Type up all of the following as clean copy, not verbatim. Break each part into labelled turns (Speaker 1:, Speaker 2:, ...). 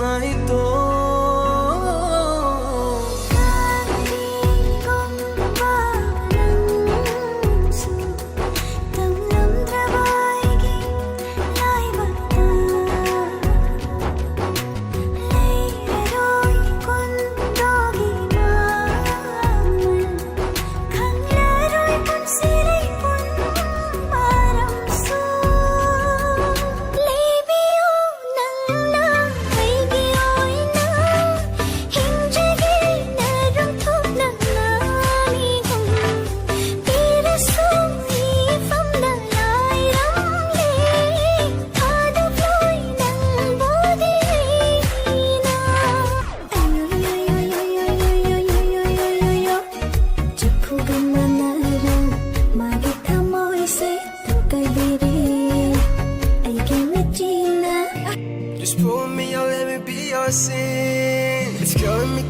Speaker 1: na ito. Just pull me out, let me be your sin. It's killing me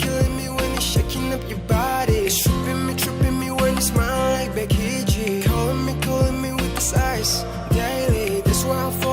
Speaker 1: when you're shaking up your body. It's tripping me when you smile like Becky G. Calling me with this ice daily. That's why I fall